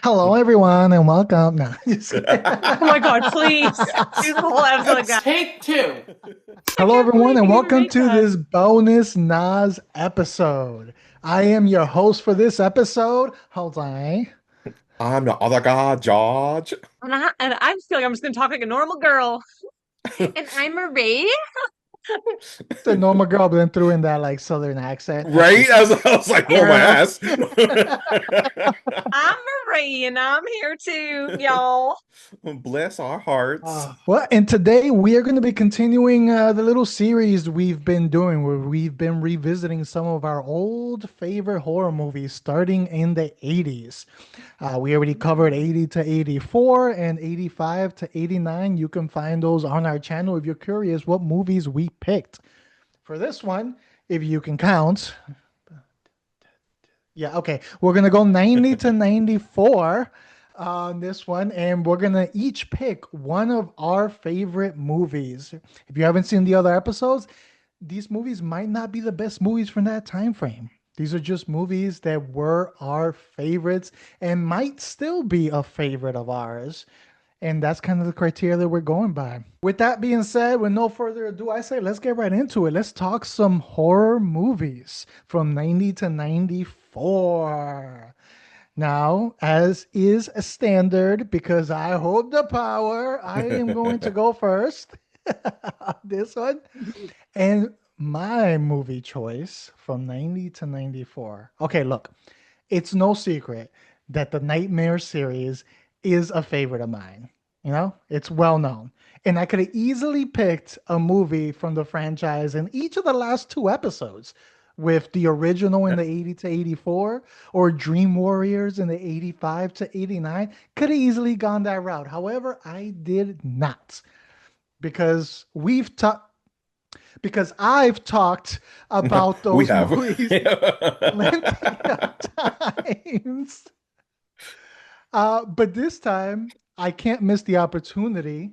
Hello, everyone, and welcome. No, just kidding. Oh my God, please do the whole episode again. Take two. I Hello, can't everyone, believe and you even welcome make to that. this bonus NASS episode. I am your host for this episode, Jose. I'm the other guy, George. And I feel like I'm just gonna talk like a normal girl. And I'm Marie. The normal girl, but then threw in that like southern accent. Right? I was like, oh, my Yeah. ass. I'm Marie and I'm here too, y'all. Bless our hearts. Well, and today we are going to be continuing the little series we've been doing where we've been revisiting some of our old favorite horror movies starting in the 80s. We already covered 80 to 84 and 85 to 89. You can find those on our channel if you're curious what movies we picked. For this one, if you can count, yeah, okay. We're gonna go 90 to 94 on this one, and we're gonna each pick one of our favorite movies. If you haven't seen the other episodes, these movies might not be the best movies from that time frame. These are just movies that were our favorites and might still be a favorite of ours. And that's kind of the criteria that we're going by. With that being said, with no further ado, I say let's get right into it. Let's talk some horror movies from 90 to 94. Now, as is a standard, because I hold the power, I am going to go first on this one. And my movie choice from 90 to 94. Okay, look, it's no secret that the Nightmare series is a favorite of mine. You know, it's well known. And I could have easily picked a movie from the franchise in each of the last two episodes with the original in the 80 to 84 or Dream Warriors in the 85 to 89. Could have easily gone that route. However, I did not because I've talked about We those have. movies plenty of times. But this time, I can't miss the opportunity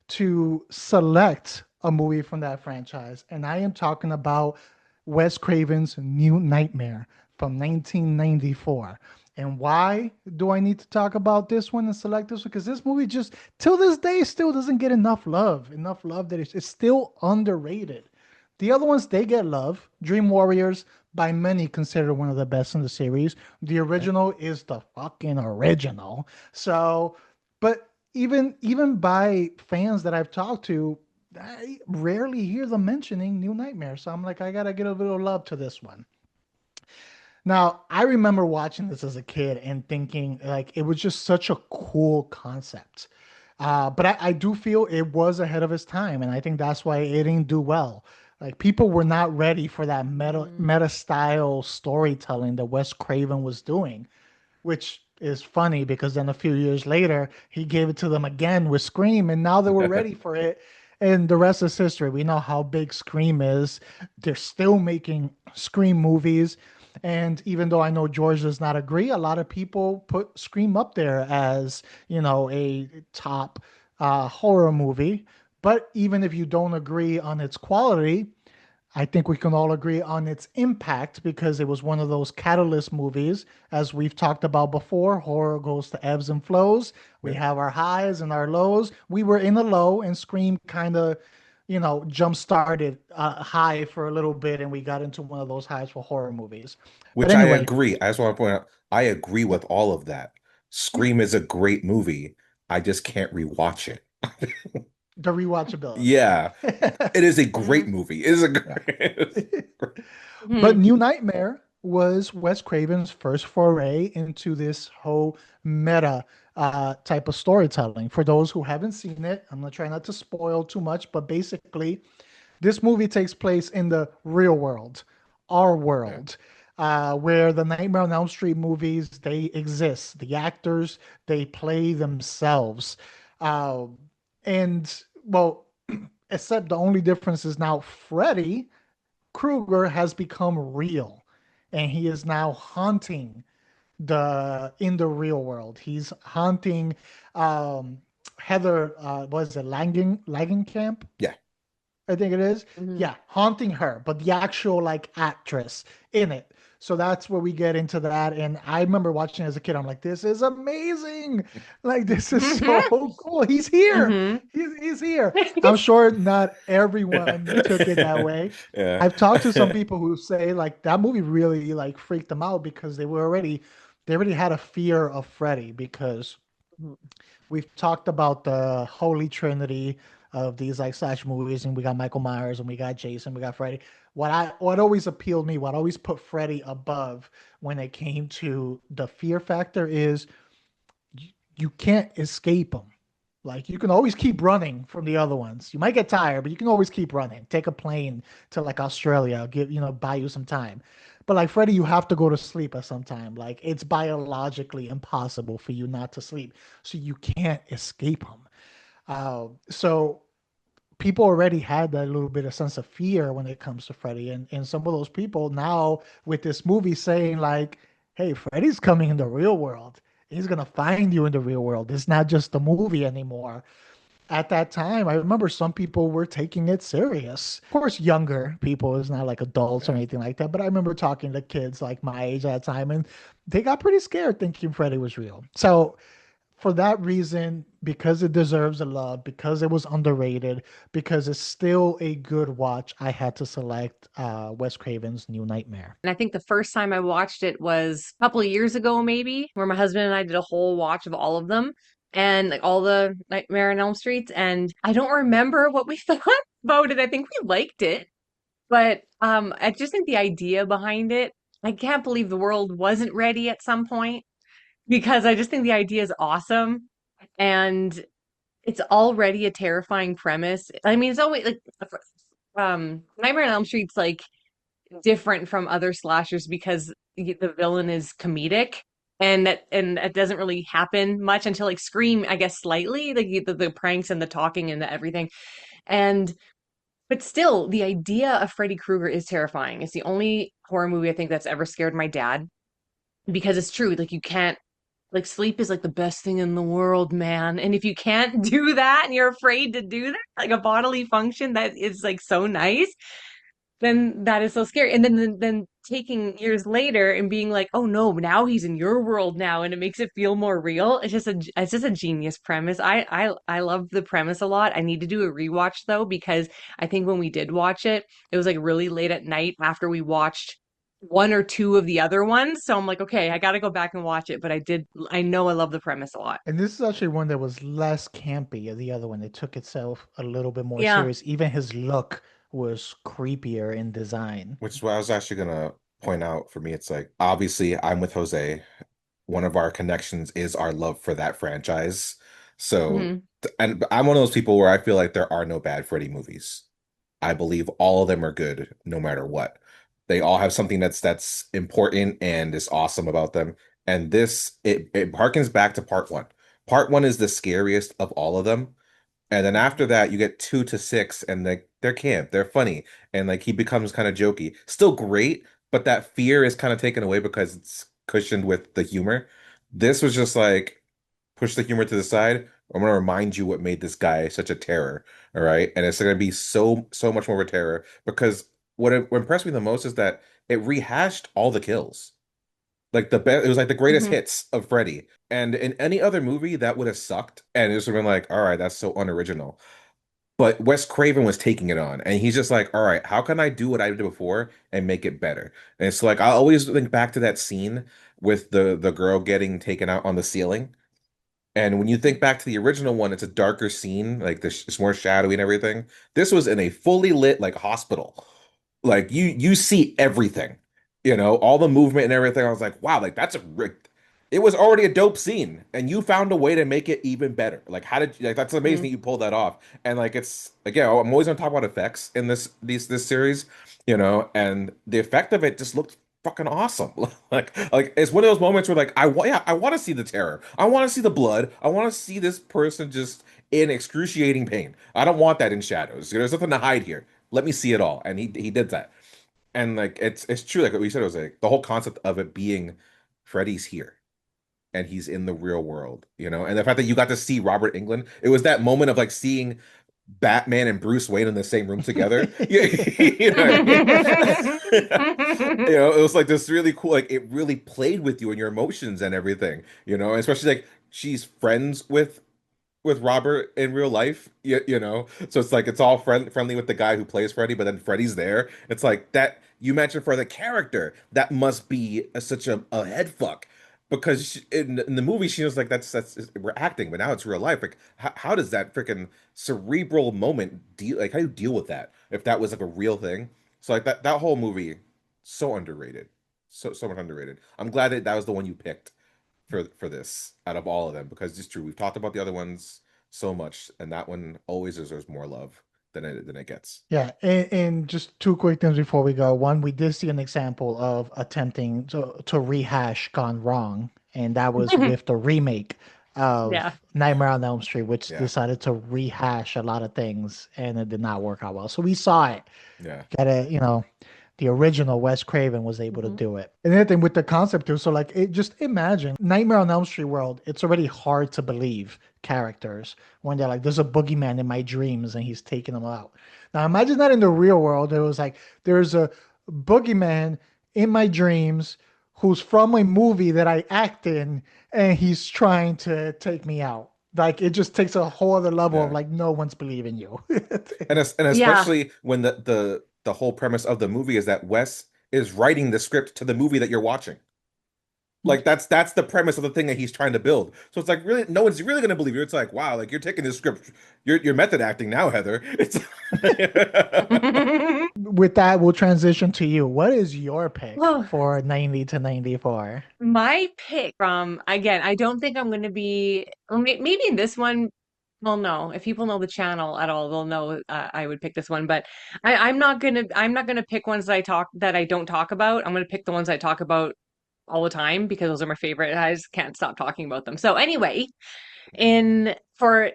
to select a movie from that franchise. And I am talking about Wes Craven's New Nightmare from 1994. And why do I need to talk about this one and select this one? Because this movie just, till this day, still doesn't get enough love that it's still underrated. The other ones, they get love. Dream Warriors, by many considered one of the best in the series. The original is the fucking original. So, but even by fans that I've talked to, I rarely hear them mentioning New Nightmare. So I'm like, I gotta get a little love to this one. Now, I remember watching this as a kid and thinking like it was just such a cool concept. But I do feel it was ahead of its time, and I think that's why it didn't do well. Like people were not ready for that meta style storytelling that Wes Craven was doing, which is funny because then a few years later he gave it to them again with Scream, and now they were ready for it. And the rest is history. We know how big Scream is. They're still making Scream movies. And even though I know George does not agree, a lot of people put Scream up there as, a top horror movie. But even if you don't agree on its quality, I think we can all agree on its impact because it was one of those catalyst movies. As we've talked about before, horror goes to ebbs and flows. We Yeah. have our highs and our lows. We were in a low, and Scream kind of, jump started high for a little bit, and we got into one of those highs for horror movies. But Which I anyway, agree. I just want to point out, I agree with all of that. yeah, Scream is a great movie. I just can't rewatch it. the rewatchability. Yeah, it is a great Mhm. movie. It is a Yeah. great. But Mhm. New Nightmare was Wes Craven's first foray into this whole meta type of storytelling. For those who haven't seen it, I'm gonna try not to spoil too much, but basically, this movie takes place in the real world, our Yeah. world, where the Nightmare on Elm Street movies they exist. The actors they play themselves, uh, and well, except the only difference is now Freddy Krueger has become real, and he is now haunting the in the real world. He's haunting um, Heather. Was it Langenkamp? Yeah. I think it is. Mhm. Yeah, haunting her, but the actual like actress in it. So that's where we get into that. And I remember watching as a kid, I'm like, this is amazing. Like, this is so cool. He's here. Hmm. He's here. I'm sure not everyone took it that way. Yeah. I've talked to some people who say like that movie really like freaked them out because they already had a fear of Freddy because we've talked about the holy trinity of these like slash movies, and we got Michael Myers and we got Jason, we got Freddy. What always appealed me, what always put Freddy above when it came to the fear factor is you can't escape him. Like you can always keep running from the other ones. You might get tired, but you can always keep running. Take a plane to like Australia, give buy you some time. But like Freddy, you have to go to sleep at some time. Like it's biologically impossible for you not to sleep, so you can't escape him. So people already had that little bit of sense of fear when it comes to Freddy, and some of those people now with this movie saying like, "Hey, Freddy's coming in the real world. He's gonna find you in the real world. It's not just a movie anymore." At that time, I remember some people were taking it serious. Of course, younger people, it's not like adults or anything like that. But I remember talking to kids like my age at that time, and they got pretty scared thinking Freddy was real. So for that reason, because it deserves a love, because it was underrated, because it's still a good watch, I had to select Wes Craven's New Nightmare. And I think the first time I watched it was a couple of years ago, maybe, where my husband and I did a whole watch of all of them and like all the Nightmare on Elm Streets. And I don't remember what we thought about it. I think we liked it, but I just think the idea behind it, I can't believe the world wasn't ready at some point because I just think the idea is awesome. And it's already a terrifying premise. I mean, it's always like Nightmare on Elm Street's like different from other slashers because the villain is comedic, and that doesn't really happen much until like Scream, I guess slightly, like the pranks and the talking and the everything. And but still the idea of Freddy Krueger is terrifying. It's the only horror movie I think that's ever scared my dad because it's true, like you can't, like sleep is like the best thing in the world, man. And if you can't do that and you're afraid to do that, like a bodily function that is like so nice, then that is so scary. And then taking years later and being like, oh no, now he's in your world now, and it makes it feel more real. It's just a genius premise. I love the premise a lot. I need to do a rewatch though, because I think when we did watch it, it was like really late at night after we watched one or two of the other ones. So I'm like, okay, I got to go back and watch it. But I know I love the premise a lot. And this is actually one that was less campy than the other one. It took itself a little bit more Yeah. serious. Even his look was creepier in design. Which is what I was actually gonna point out for me. It's like obviously I'm with Jose. One of our connections is our love for that franchise. So, Hmm. and I'm one of those people where I feel like there are no bad Freddy movies. I believe all of them are good no matter what. They all have something that's important and is awesome about them. And this it harkens back to part one. Part one is the scariest of all of them. And then after that, you get two to six, and they're camp, they're funny, and like he becomes kind of jokey. Still great, but that fear is kind of taken away because it's cushioned with the humor. This was just like push the humor to the side. I'm gonna remind you what made this guy such a terror, all right? And it's gonna be so much more of a terror because what impressed me the most is that it rehashed all the kills. Like the best, it was like the greatest Hmm. hits of Freddy. And in any other movie, that would have sucked, and it would have been like, all right, that's so unoriginal. But Wes Craven was taking it on, and he's just like, all right, how can I do what I did before and make it better? And it's like I always think back to that scene with the girl getting taken out on the ceiling. And when you think back to the original one, it's a darker scene, like it's more shadowy and everything. This was in a fully lit like hospital. Like you see everything, all the movement and everything. I was like, wow, like it was already a dope scene, and you found a way to make it even better. Like, how did you, like that's amazing that you pulled that off. And like it's again, I'm always gonna talk about effects in this series, and the effect of it just looked fucking awesome. Like it's one of those moments where like I want to see the terror. I want to see the blood. I want to see this person just in excruciating pain. I don't want that in shadows. There's nothing to hide here. Let me see it all. And he did that. And like it's true, like what we said, it was like the whole concept of it being Freddy's here and he's in the real world, and the fact that you got to see Robert Englund, it was that moment of like seeing Batman and Bruce Wayne in the same room together. You know what I mean? It was like this really cool, like it really played with you and your emotions and everything, and especially like she's friends with Robert in real life, so it's like it's all friendly with the guy who plays Freddy, but then Freddy's there. It's like that you mentioned for the character that must be such a head fuck because in the movie she was like that's we're acting, but now it's real life. Like how does that freaking cerebral moment deal? Like how do you deal with that if that was like a real thing? So like that whole movie so underrated, so much underrated. I'm glad that that was the one you picked for this out of all of them because it's true. We've talked about the other ones so much, and that one always deserves more love than it gets. Yeah, and just two quick things before we go. One, we did see an example of attempting to rehash gone wrong, and that was with the remake Yeah. of Nightmare on Elm Street, which Yeah, decided to rehash a lot of things, and it did not work out well. So we saw it. yeah, Gotta, the original Wes Craven was able to Mhm. do it. And the other thing with the concept too, so like it just imagine Nightmare on Elm Street world, it's already hard to believe characters when they're like, there's a boogeyman in my dreams and he's taking them out. Now imagine that in the real world. It was like there's a boogeyman in my dreams who's from a movie that I act in and he's trying to take me out. Like it just takes a whole other level of yeah. like no one's believing you. And Yeah. especially when the whole premise of the movie is that Wes is writing the script to the movie that you're watching. Like that's the premise of the thing that he's trying to build. So it's like really no one's really gonna believe you. It's like wow, like you're taking this script, you're method acting now, Heather. It's With that, we'll transition to you. What is your pick Oh, for 90 to 94? my pick from, again, I don't think I'm going to be, well, maybe in this one, well, no, if people know the channel at all, they'll know I would pick this one, but I'm not gonna pick ones that I don't talk about. I'm gonna pick the ones I talk about all the time because those are my favorite. I just can't stop talking about them. So anyway, in for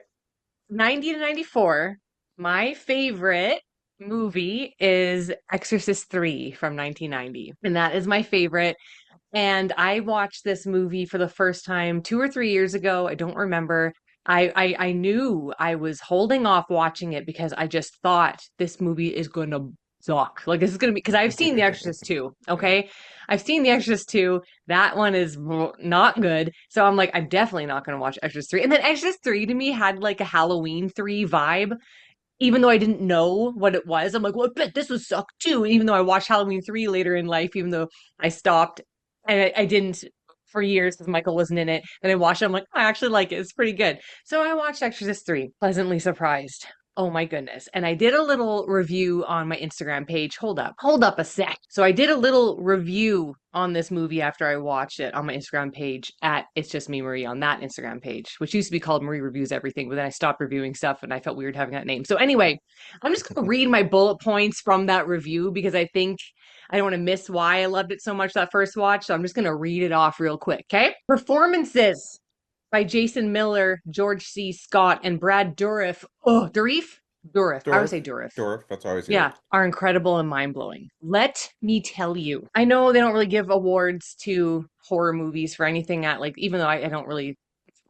90 to 94, my favorite movie is Exorcist 3 from 1990. And that is my favorite. And I watched this movie for the first time 2 or 3 years ago. I don't remember. I knew I was holding off watching it because I just thought this movie is gonna suck. Like this is gonna be because I've seen The Exorcist 2. yeah. Okay. I've seen The Exorcist 2. That one is not good. So I'm like, I'm definitely not gonna watch Exorcist 3. And then Exorcist 3 to me had like a Halloween 3 vibe even though I didn't know what it was, I'm like, well, I bet this would suck too. And even though I watched Halloween 3 later in life, even though I stopped and I didn't for years because Michael wasn't in it, and I watched it, I'm like, I actually like it. It's pretty good. So I watched Exorcist 3, pleasantly surprised. Oh my goodness. And I did a little review on my Instagram page. Hold up a sec. So I did a little review on this movie after I watched it on my Instagram page at It's Just Me Marie on that Instagram page, which used to be called Marie Reviews Everything, but then I stopped reviewing stuff and I felt weird having that name. So anyway, I'm just gonna read my bullet points from that review because I think I don't want to miss why I loved it so much that first watch. So I'm just gonna read it off real quick. Okay. Performances by Jason Miller, George C. Scott, and Brad Dourif. Oh, Dourif? Dourif. I would say Dorf, Dourif. Dorf, that's always hear Yeah, it. are incredible and mind blowing. Let me tell you. I know they don't really give awards to horror movies for anything at like, even though I don't really,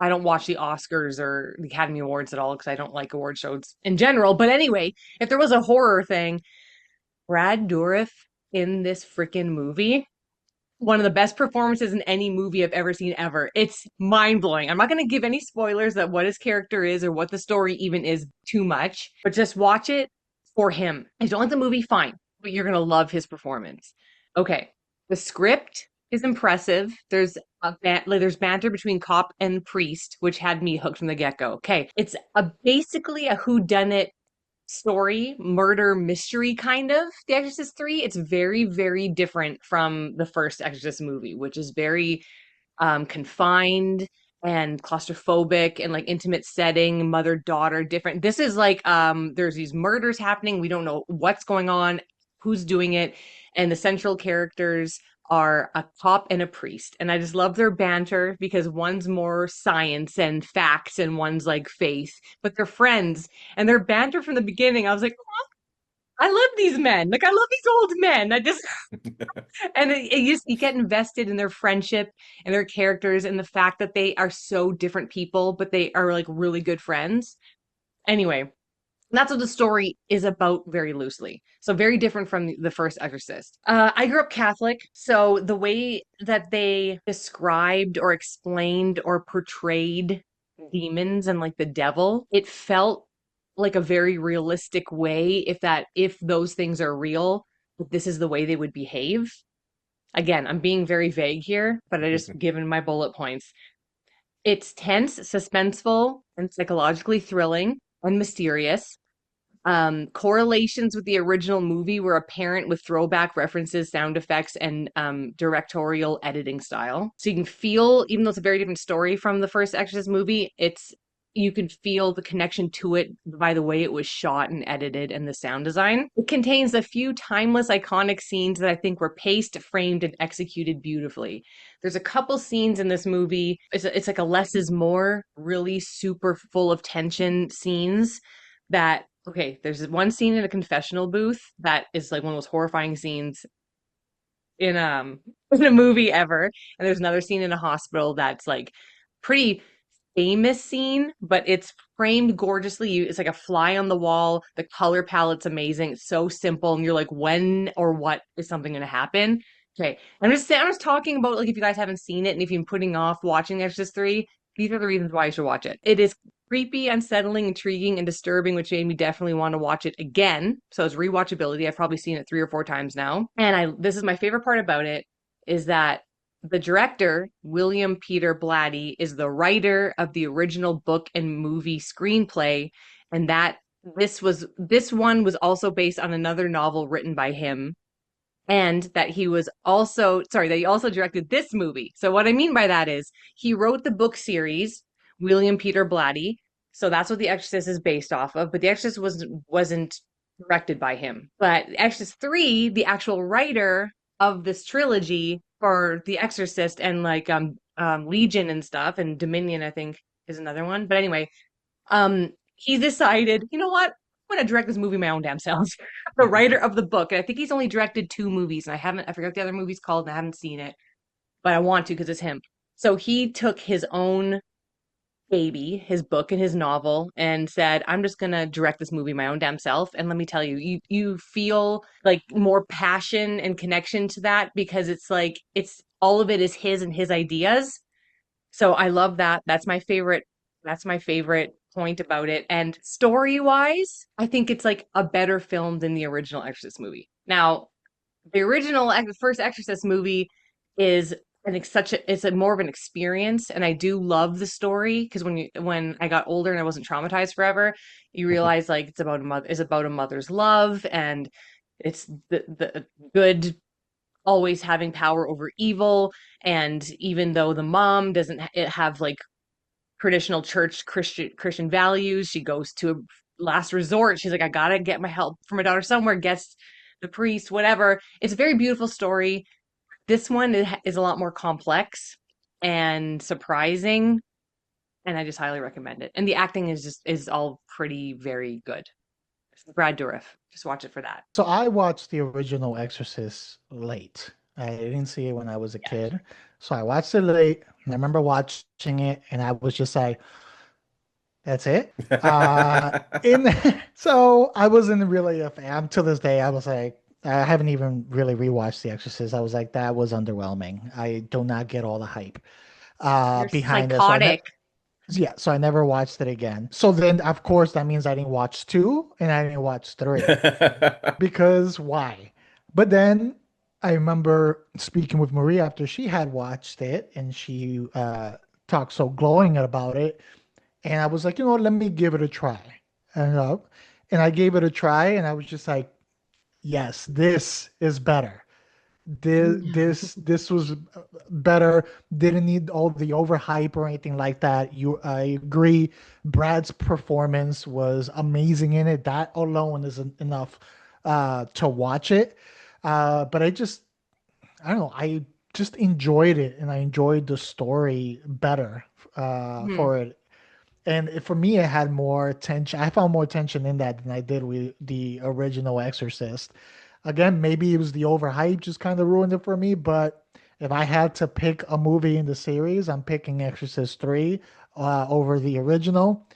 I don't watch the Oscars or the Academy Awards at all because I don't like award shows in general. But anyway, if there was a horror thing, Brad Dourif in this freaking movie, one of the best performances in any movie I've ever seen ever. It's mind blowing. I'm not going to give any spoilers that what his character is or what the story even is too much, but just watch it for him. If you don't like the movie, fine, but you're going to love his performance. Okay. The script is impressive. There's banter between cop and priest, which had me hooked from the get go. Okay. It's basically a whodunit story, murder mystery kind of. The Exorcist 3, it's very, very different from the first Exorcist movie, which is very confined and claustrophobic and like intimate setting, mother daughter different. This is like there's these murders happening. We don't know what's going on, who's doing it, and the central characters are a cop and a priest. And I just love their banter because one's more science and facts and one's like faith, but they're friends and their banter from the beginning. I was like, oh, I love these men. Like I love these old men. I just and you get invested in their friendship and their characters and the fact that they are so different people, but they are like really good friends. Anyway, That's what the story is about very loosely. So very different from the first Exorcist. I grew up Catholic, so the way that they described or explained or portrayed demons and like the devil, it felt like a very realistic way if those things are real, this is the way they would behave. Again, I'm being very vague here, but I just given my bullet points. It's tense, suspenseful, and psychologically thrilling and mysterious. Correlations with the original movie were apparent with throwback references, sound effects, and directorial editing style. So you can feel, even though it's a very different story from the first Exorcist movie, you can feel the connection to it by the way it was shot and edited and the sound design. It contains a few timeless, iconic scenes that I think were paced, framed, and executed beautifully. There's a couple scenes in this movie. It's like a less is more, really super full of tension scenes that okay, there's one scene in a confessional booth that is like one of those horrifying scenes in in a movie ever. And there's another scene in a hospital that's like pretty famous scene, but it's framed gorgeously. It's like a fly on the wall. The color palette's amazing. It's so simple. And you're like, when or what is something going to happen? Okay. I'm just talking about like if you guys haven't seen it and if you've been putting off watching The Exorcist 3, these are the reasons why you should watch it. It is creepy, unsettling, intriguing, and disturbing, which made me definitely want to watch it again. So it's rewatchability. I've probably seen it 3 or 4 times now. And this is my favorite part about it is that the director, William Peter Blatty, is the writer of the original book and movie screenplay, and that this one was also based on another novel written by him, and that he also directed this movie. So what I mean by that is he wrote the book series, William Peter Blatty. So that's what The Exorcist is based off of, but The Exorcist wasn't directed by him. But Exorcist 3, the actual writer of this trilogy for The Exorcist and like Legion and stuff and Dominion, I think is another one. But anyway, he decided, you know what? I'm gonna direct this movie my own damn self. The writer of the book. And I think he's only directed 2 movies, and I forgot what the other movie's called, and I haven't seen it, but I want to because it's him. So he took his own baby, his book and his novel, and said, I'm just gonna direct this movie my own damn self. And let me tell you, you feel like more passion and connection to that because it's like it's all of it is his and his ideas. So I love that. That's my favorite point about it. And story-wise, I think it's like a better film than the original Exorcist movie. Now, the first Exorcist movie is it's a more of an experience, and I do love the story because when I got older and I wasn't traumatized forever, you realize like it's about a mother's love, and it's the good always having power over evil. And even though the mom doesn't have like traditional church Christian values, she goes to a last resort. She's like, I gotta get my help for my daughter somewhere, gets the priest, whatever. It's a very beautiful story. This one is a lot more complex and surprising, and I just highly recommend it. And the acting is all pretty very good. Brad Dourif. Just watch it for that. So I watched the original Exorcist late. I didn't see it when I was a Yeah. kid. So I watched it late. And I remember watching it and I was just like, that's it. In so I wasn't really a fan. To this day, I was like, I haven't even really rewatched The Exorcist. I was like, that was underwhelming. I do not get all the hype You're behind it. So I never psychotic. yeah, so I never watched it again. So then of course that means I didn't watch two and I didn't watch three. Because why? But then I remember speaking with Marie after she had watched it and she talked so glowing about it. And I was like, you know what, let me give it a try. And, uh, and I gave it a try and I was just like, yes, this is better. This was better. Didn't need all the overhype or anything like that. I agree. Brad's performance was amazing in it. That alone is enough to watch it. But I don't know. I just enjoyed it, and I enjoyed the story better Mhm. for it. And for me, it had more tension. I found more tension in that than I did with the original Exorcist. Again, maybe it was the overhype just kind of ruined it for me. But if I had to pick a movie in the series, I'm picking Exorcist 3 over the original.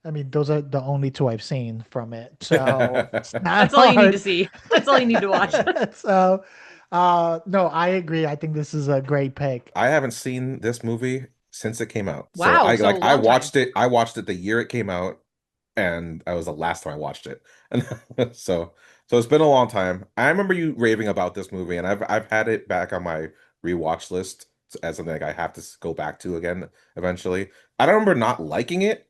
I mean, those are the only two I've seen from it, so it's not That's all you need to hard. see. That's all you need to watch. So, no, I agree. I think this is a great pick. I haven't seen this movie since it came out. So Wow, so a I long time. watched it. I watched it the year it came out, and that was the last time I watched it. And so it's been a long time. I remember you raving about this movie, and I've had it back on my rewatch list as something like I have to go back to again eventually. I don't remember not liking it.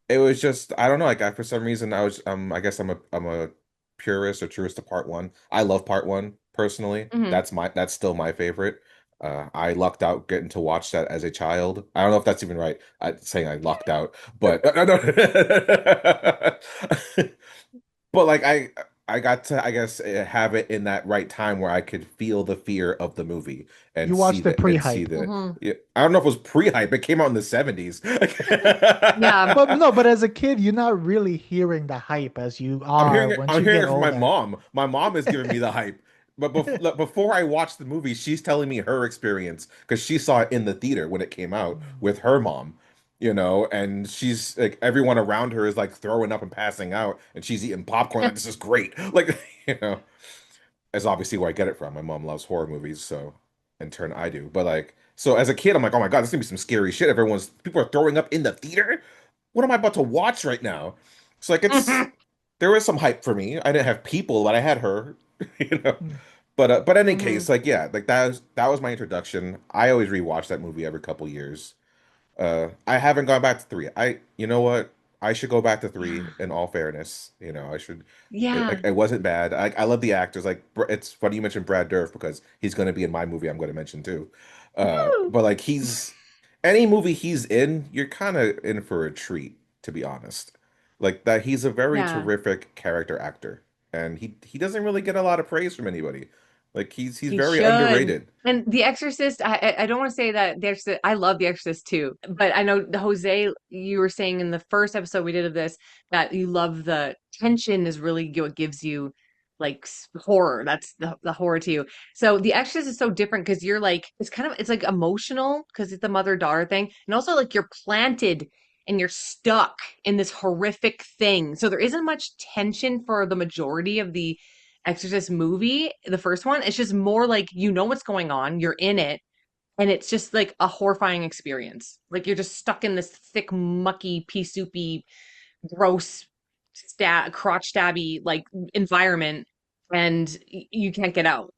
It was just I don't know. Like for some reason I was I guess I'm a purist or truest to part one. I love part one personally. Hmm. That's still my favorite. I lucked out getting to watch that as a child. I don't know if that's even right. Saying I lucked out, but but like I got to I guess have it in that right time where I could feel the fear of the movie You watched the and see pre-hype. the Hmm. yeah, I don't know if it was pre-hype. It came out in the 70s. Yeah. But no, but as a kid, you're not really hearing the hype as you are once I'm you hearing get it from my older. mom. My mom is giving me the hype. But before I watched the movie, she's telling me her experience because she saw it in the theater when it came out with her mom, and she's like everyone around her is like throwing up and passing out, and she's eating popcorn like this is great. Like, that's obviously where I get it from. My mom loves horror movies, so in turn I do. But like, so as a kid, I'm like, oh my God, this is gonna be some scary shit. People are throwing up in the theater. What am I about to watch right now? It's like there was some hype for me. I didn't have people, but I had her, you know. But in any Hmm. case, like yeah, like that was my introduction. I always rewatch that movie every couple years. I haven't gone back to three. You know what? I should go back to three. Yeah. In all fairness, I should. Yeah. It wasn't bad. I love the actors. Like it's funny you mentioned Brad Dourif because he's going to be in my movie. I'm going to mention too. Woo. But like any movie he's in, you're kind of in for a treat, to be honest. Like that, he's a very Yeah. terrific character actor, and he doesn't really get a lot of praise from anybody. Like he's He very should. underrated. And The Exorcist, I don't want to say that The Exorcist, I love The Exorcist too, but I know Jose, you were saying in the first episode we did of this that you love the tension is really what gives you like horror. That's the horror to you. So The Exorcist is so different because you're like it's like emotional because it's the mother-daughter thing, and also like you're planted and you're stuck in this horrific thing. So there isn't much tension for the majority of the Exorcist movie, the first one. It's just more like you know what's going on, you're in it, and it's just like a horrifying experience. Like you're just stuck in this thick, mucky, pea soupy, gross, crotch stabby like environment, and you can't get out.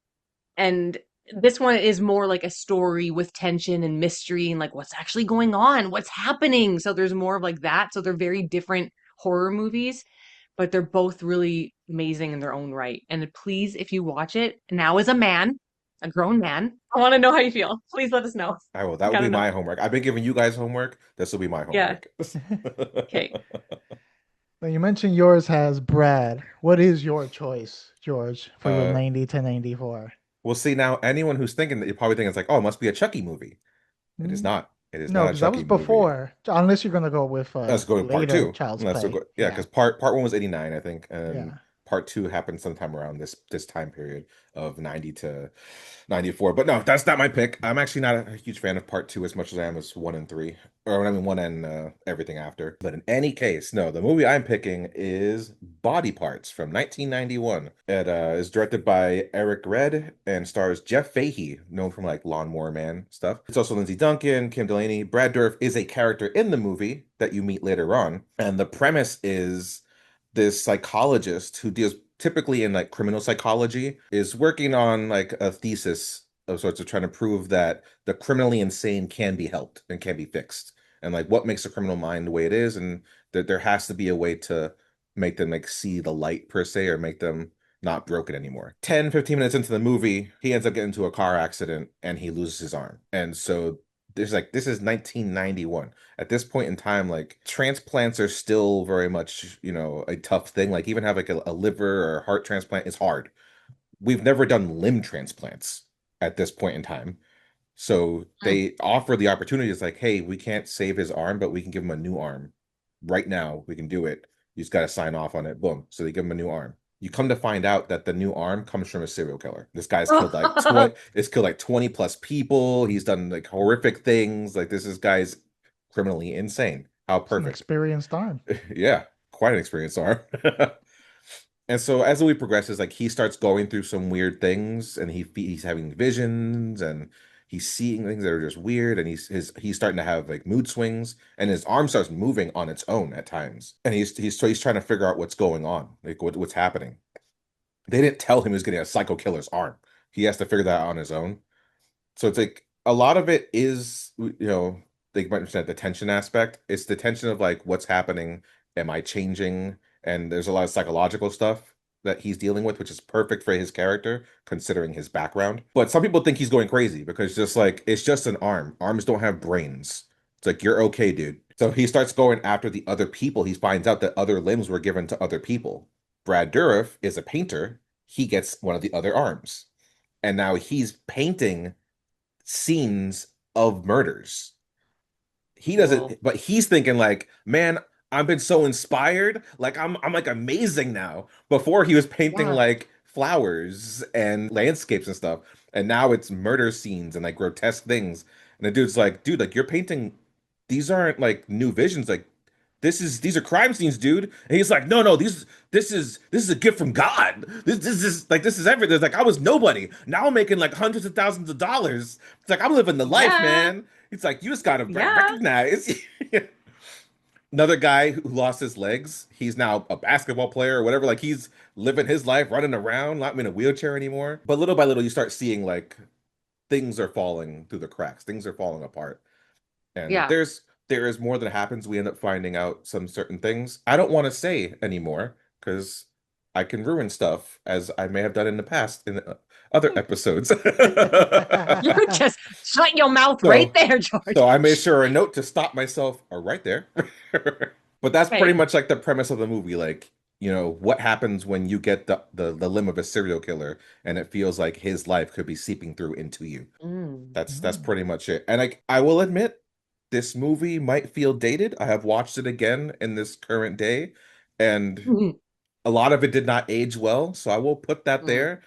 And this one is more like a story with tension and mystery and like what's actually going on, what's happening. So there's more of like that. So they're very different horror movies, but they're both really amazing in their own right. And please, if you watch it now as a man, a grown man, I want to know how you feel. Please let us know. I will. That I will be gotta know. my homework. I've been giving you guys homework. This will be my Yeah. homework. Okay. Now you mentioned yours has Brad. What is your choice, George, for your Uh, 90 to 94? we'll see now. Anyone who's thinking that you're probably thinking it's like, oh, it must be a Chucky movie. It is Hmm? not. It is No, not a because that was Chucky movie. before. Unless you're gonna go with Let's go to part later two. Child's Play. Yeah, Yeah, because part one was 89, I think, and yeah. part two happened sometime around this time period of 90 to 94. But no, that's not my pick. I'm actually not a huge fan of part two as much as I am as one and three, or I mean one and everything after. But in any case, no, the movie I'm picking is Body Parts from 1991. It is directed by Eric Red and stars Jeff Fahey, known from like Lawnmower Man stuff. It's also Lindsay Duncan, Kim Delaney. Brad Dourif is a character in the movie that you meet later on, and the premise is this psychologist who deals typically in like criminal psychology is working on like a thesis of sorts of trying to prove that the criminally insane can be helped and can be fixed and like what makes a criminal mind the way it is and that there has to be a way to make them like see the light per se or make them not broken anymore. 10-15 minutes into the movie, he ends up getting into a car accident and he loses his arm. And so there's like this is 1991. At this point in time, like transplants are still very much, a tough thing. Like even have like a liver or heart transplant is hard. We've never done limb transplants at this point in time. So Mm. they offer the opportunity. It's like, hey, we can't save his arm, but we can give him a new arm. Right now, we can do it. You just got to sign off on it. Boom. So they give him a new arm. You come to find out that the new arm comes from a serial killer. This guy's killed like 20, it's killed like 20 plus people. He's done like horrific things. Like this is guy's criminally insane. How It's an perfect. experienced arm. Yeah, quite an experience arm. And so as the week progresses, like he starts going through some weird things, and he's having visions, and he's seeing things that are just weird, and he's starting to have like mood swings, and his arm starts moving on its own at times, and he's trying to figure out what's going on, like what's happening. They didn't tell him he was getting a psycho killer's arm. He has to figure that out on his own. So it's like a lot of it is, they might understand the tension aspect. It's the tension of like what's happening, am I changing? And there's a lot of psychological stuff that he's dealing with, which is perfect for his character considering his background. But some people think he's going crazy because just like it's just an arm. Arms don't have brains. It's like you're okay, dude. So he starts going after the other people. He finds out that other limbs were given to other people. Brad Dourif is a painter. He gets one of the other arms. And now he's painting scenes of murders. He Whoa. doesn't, but he's thinking like, man, I've been so inspired. Like I'm like amazing now. Before he was painting What? like flowers and landscapes and stuff. And now it's murder scenes and like grotesque things. And the dude's like, dude, like you're painting, these aren't like new visions. Like these are crime scenes, dude. And he's like, no, this is a gift from God. This is everything. It's like I was nobody. Now I'm making like hundreds of thousands of dollars. It's like I'm living the life, Yeah. man. It's like you just gotta Yeah. recognize. Another guy who lost his legs, he's now a basketball player or whatever. Like he's living his life, running around, not in a wheelchair anymore. But little by little, you start seeing like things are falling through the cracks. Things are falling apart. And Yeah. there is more that happens. We end up finding out some certain things. I don't want to say anymore because I can ruin stuff, as I may have done in the past in other episodes. You just shut your mouth right So, there, George. so I made sure a note to stop myself right there. But that's pretty Right. much like the premise of the movie. Like, what happens when you get the limb of a serial killer and it feels like his life could be seeping through into you. Mm. That's pretty much it. And I will admit, this movie might feel dated. I have watched it again in this current day, and Mm. a lot of it did not age well, so I will put that Mm. there.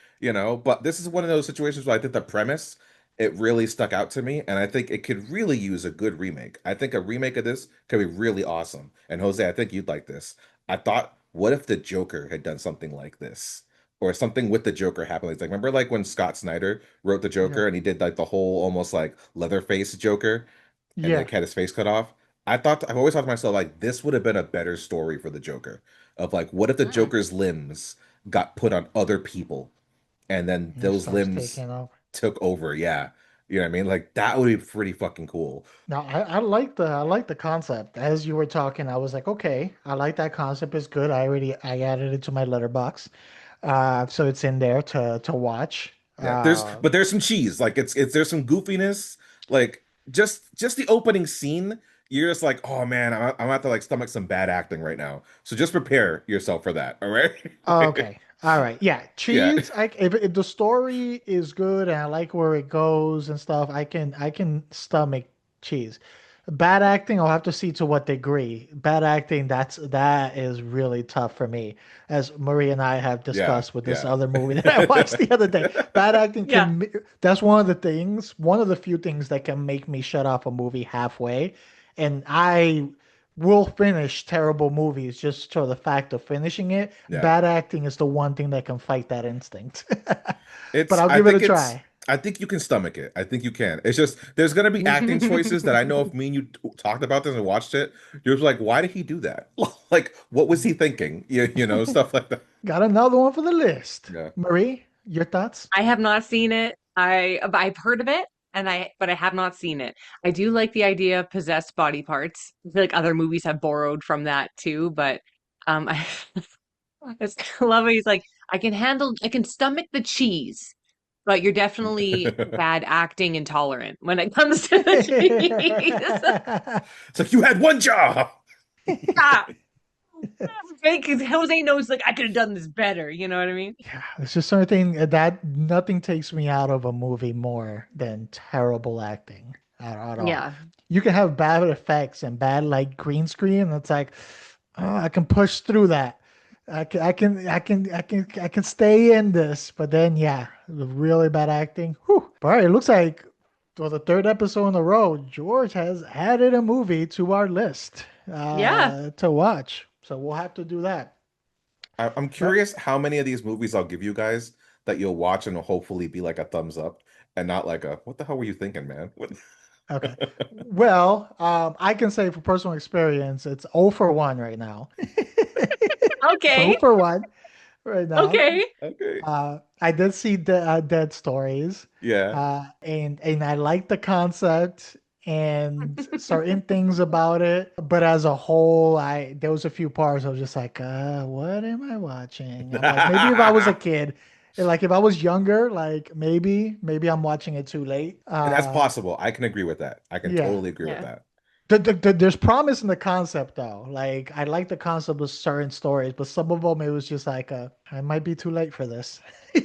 But this is one of those situations where I think the premise, it really stuck out to me, and I think it could really use a good remake. I think a remake of this could be really awesome. And Jose, I think you'd like this. I thought, what if the Joker had done something like this? Or something with the Joker happened. Like, remember like when Scott Snyder wrote the Yeah. Joker and he did like the whole almost like Leatherface Joker and Yeah. like had his face cut off. I've always thought to myself like this would have been a better story for the Joker of like what if the Mm. Joker's limbs got put on other people and then And he those starts limbs taking over. took over. Yeah. You know what I mean? Like that would be pretty fucking cool. Now I like the concept. As you were talking, I was like, okay, I like that concept. It's good. I added it to my letterbox. So it's in there to watch. Yeah. There's some cheese. Like it's there's some goofiness. Like just the opening scene, you're just like, oh man, I'm gonna have to like stomach some bad acting right now. So just prepare yourself for that. All right. Okay. All right. Yeah. Yeah. Cheese. If the story is good and I like where it goes and stuff, I can stomach cheese. Bad acting, I'll have to see to what degree. Bad acting, that is really tough for me, as Marie and I have Yeah. discussed with this Yeah. other movie that I watched the other day. Bad acting Yeah. that's one of the things, one of the few things that can make me shut off a movie halfway, and I will finish terrible movies just for the fact of finishing it. Yeah. Bad acting is the one thing that can fight that instinct. But It's I'll I give it a think it's try. I think you can stomach it. I think you can. It's just there's gonna be acting choices that I know if me and you talked about this and watched it, you're just like, why did he do that? Like, what was he thinking? Stuff like that. Got another one for the list. Yeah. Marie, your thoughts? I have not seen it. I've heard of it but I have not seen it. I do like the idea of possessed body parts. I feel like other movies have borrowed from that too, but I just love it. He's like, I can stomach the cheese, but you're definitely bad acting intolerant when it comes to the cheese. It's like you had one job. Yeah. Because Jose knows like I could have done this better, you know what I mean? Yeah, it's just something that nothing takes me out of a movie more than terrible acting at all. Yeah. You can have bad effects and bad like green screen, and it's like, oh, I can push through that. I can stay in this, but then yeah, the really bad acting. Whew. All right, it looks like for the third episode in a row, George has added a movie to our list Yeah. to watch. So we'll have to do that. I'm But curious how many of these movies I'll give you guys that you'll watch and will hopefully be like a thumbs up and not like a what the hell were you thinking, man? What? okay. Well, I can say for personal experience, it's 0 for 1 right now. It's 0 Okay. for 1 right now. Okay. Okay. I did see Dead Stories, Yeah. and I like the concept and certain things about it, but as a whole, I there was a few parts I was just like, what am I watching? I'm like, maybe if I was a kid, and like if I was younger, like maybe I'm watching it too late. And that's possible. I can agree with that. I can Yeah. totally agree with Yeah. that. There's promise in the concept though. Like I like the concept of certain stories, but some of them it was just like I might be too late for this. So,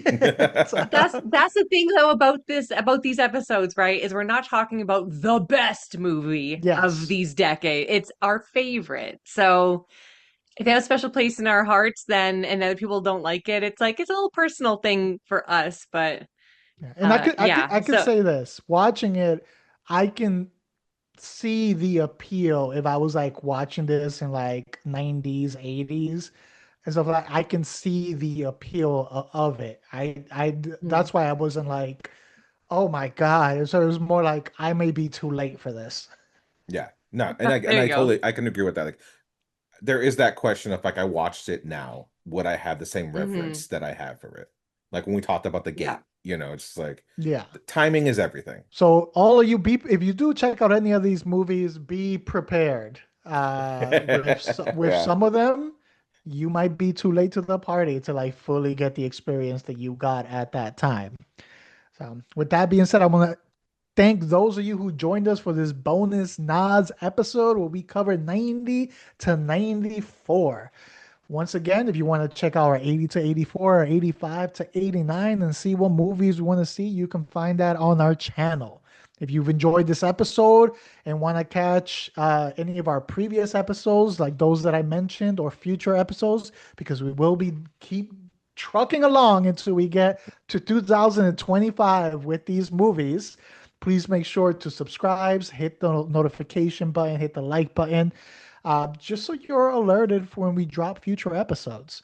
That's the thing though about these episodes, right? Is we're not talking about the best movie of yes. these decades. It's our favorite. So if they have a special place in our hearts, then and other people don't like it, it's like it's a little personal thing for us. But Yeah. And yeah. I could So say this. Watching it, I can see the appeal if I was like watching this in like 90s, 80s and stuff like I can see the appeal of it. mm, That's why I wasn't like, oh my God. So it was more like I may be too late for this. Yeah. No, and there I you go. totally I can agree with that. Like there is that question of like I watched it now, would I have the same Hmm. reverence that I have for it? Like when we talked about the Yeah. gate, it's just like Yeah. the timing is everything. So all of you be if you do check out any of these movies, be prepared. With Yeah. some of them, you might be too late to the party to like fully get the experience that you got at that time. So with that being said, I want to thank those of you who joined us for this bonus NAS episode where we covered 90 to 94. Once again, if you want to check out our 80 to 84 or 85 to 89 and see what movies we want to see, you can find that on our channel. If you've enjoyed this episode and want to catch any of our previous episodes, like those that I mentioned, or future episodes, because we will be keep trucking along until we get to 2025 with these movies, please make sure to subscribe, hit the notification button, hit the like button, just so you're alerted for when we drop future episodes.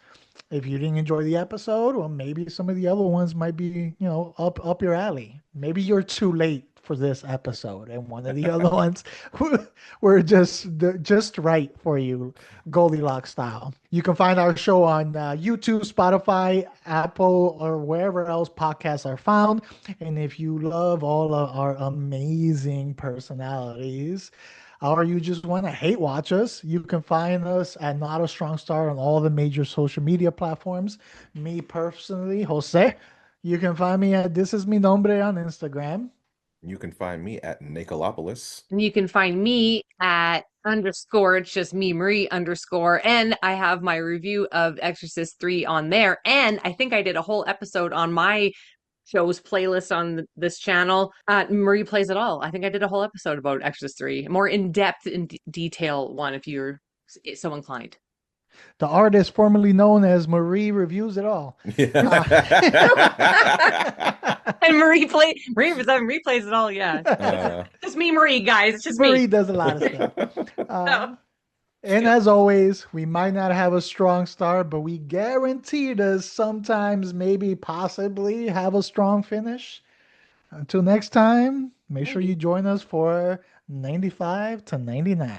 If you didn't enjoy the episode, well, maybe some of the other ones might be, up your alley. Maybe you're too late for this episode, and one of the other ones were just right for you, Goldilocks style. You can find our show on YouTube, Spotify, Apple, or wherever else podcasts are found. And if you love all of our amazing personalities, or you just want to hate watch us, you can find us at Not a Strong Star on all the major social media platforms. Me personally, Jose, you can find me at This Is Mi Nombre on Instagram. You can find me at Nicolopolis. And you can find me at underscore, it's just me, Marie underscore. And I have my review of Exorcist 3 on there. And I think I did a whole episode on my show's playlist on this channel. Marie Plays It All. I think I did a whole episode about Exorcist 3, a more in depth, in detail one if you're so inclined. The artist formerly known as Marie Reviews It All. Uh, And Marie Plays It All. Yeah. Uh, Just me, Marie, guys. It's just me. Marie does a lot of stuff. Uh, No. and as always, we might not have a strong start, but we guarantee to sometimes, maybe, possibly have a strong finish. Until next time, make sure you Maybe. join us for 95 to 99.